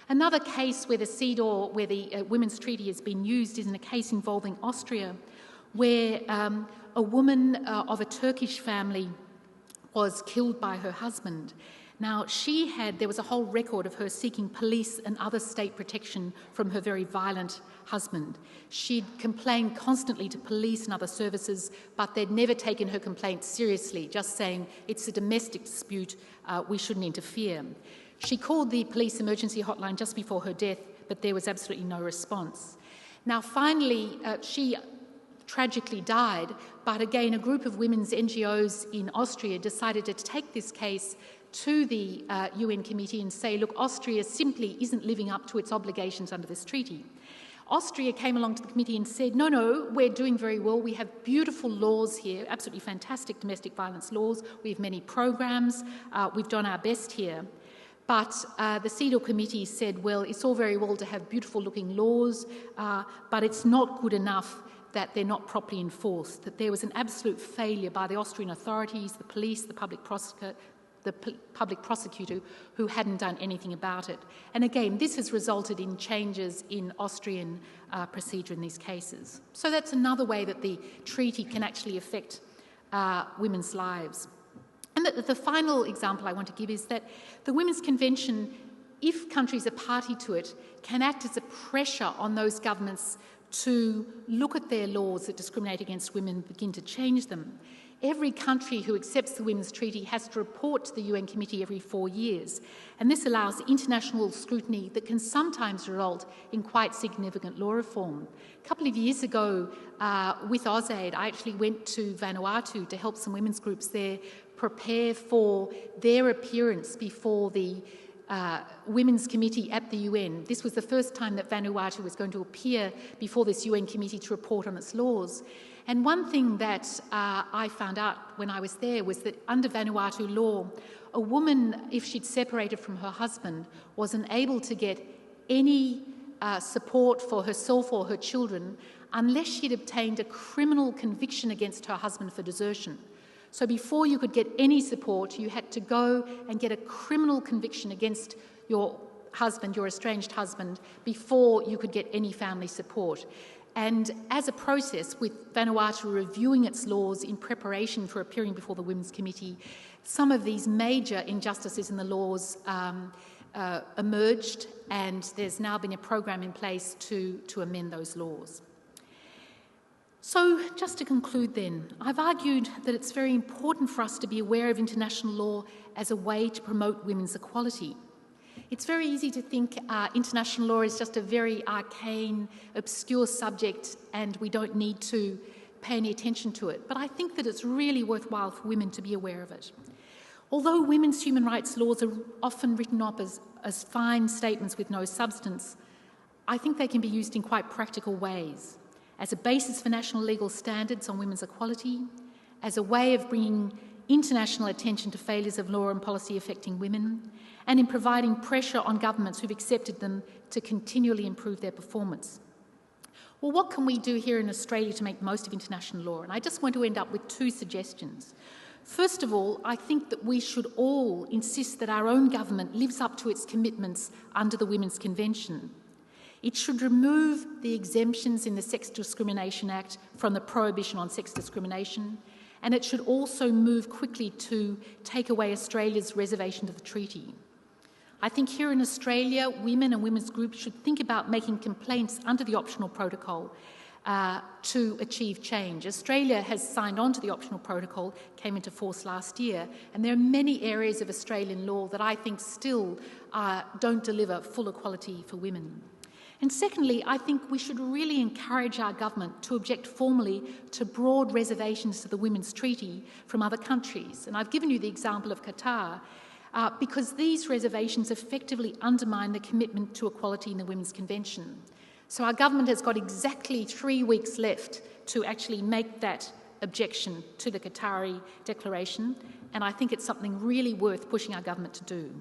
Another case where the CEDAW, where the Women's Treaty has been used, is in a case involving Austria, where a woman of a Turkish family was killed by her husband. Now, there was a whole record of her seeking police and other state protection from her very violent husband. She'd complained constantly to police and other services, but they'd never taken her complaint seriously, just saying, it's a domestic dispute, we shouldn't interfere. She called the police emergency hotline just before her death, but there was absolutely no response. Now, finally, she tragically died, but again, a group of women's NGOs in Austria decided to take this case to the UN committee and say, look, Austria simply isn't living up to its obligations under this treaty. Austria came along to the committee and said, no, we're doing very well. We have beautiful laws here, absolutely fantastic domestic violence laws. We have many programs. We've done our best here. But the CEDAW committee said, well, it's all very well to have beautiful-looking laws, but it's not good enough that they're not properly enforced, that there was an absolute failure by the Austrian authorities, the police, the public prosecutor, who hadn't done anything about it. And again, this has resulted in changes in Austrian procedure in these cases. So that's another way that the treaty can actually affect women's lives. And the final example I want to give is that the Women's Convention, if countries are party to it, can act as a pressure on those governments to look at their laws that discriminate against women and begin to change them. Every country who accepts the Women's Treaty has to report to the UN Committee every 4 years, and this allows international scrutiny that can sometimes result in quite significant law reform. A couple of years ago, with AusAid, I actually went to Vanuatu to help some women's groups there prepare for their appearance before the Women's Committee at the UN. This was the first time that Vanuatu was going to appear before this UN committee to report on its laws. And one thing that I found out when I was there was that under Vanuatu law, a woman, if she'd separated from her husband, was unable to get any support for herself or her children unless she'd obtained a criminal conviction against her husband for desertion. So before you could get any support, you had to go and get a criminal conviction against your husband, your estranged husband, before you could get any family support. And as a process, with Vanuatu reviewing its laws in preparation for appearing before the Women's Committee, some of these major injustices in the laws emerged, and there's now been a program in place to amend those laws. So, just to conclude then, I've argued that it's very important for us to be aware of international law as a way to promote women's equality. It's very easy to think international law is just a very arcane, obscure subject and we don't need to pay any attention to it. But I think that it's really worthwhile for women to be aware of it. Although women's human rights laws are often written up as fine statements with no substance, I think they can be used in quite practical ways, as a basis for national legal standards on women's equality, as a way of bringing international attention to failures of law and policy affecting women, and in providing pressure on governments who've accepted them to continually improve their performance. Well, what can we do here in Australia to make the most of international law? And I just want to end up with 2 suggestions. First of all, I think that we should all insist that our own government lives up to its commitments under the Women's Convention. It should remove the exemptions in the Sex Discrimination Act from the prohibition on sex discrimination, and it should also move quickly to take away Australia's reservation to the treaty. I think here in Australia, women and women's groups should think about making complaints under the optional protocol to achieve change. Australia has signed on to the optional protocol, came into force last year, and there are many areas of Australian law that I think still don't deliver full equality for women. And secondly, I think we should really encourage our government to object formally to broad reservations to the Women's Treaty from other countries. And I've given you the example of Qatar, because these reservations effectively undermine the commitment to equality in the Women's Convention. So our government has got exactly 3 weeks left to actually make that objection to the Qatari declaration, and I think it's something really worth pushing our government to do.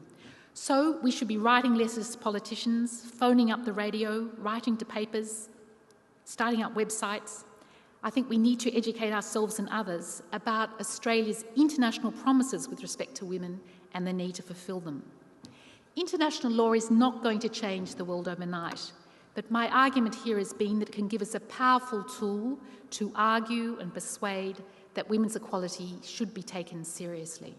So we should be writing letters to politicians, phoning up the radio, writing to papers, starting up websites. I think we need to educate ourselves and others about Australia's international promises with respect to women and the need to fulfil them. International law is not going to change the world overnight, but my argument here has been that it can give us a powerful tool to argue and persuade that women's equality should be taken seriously.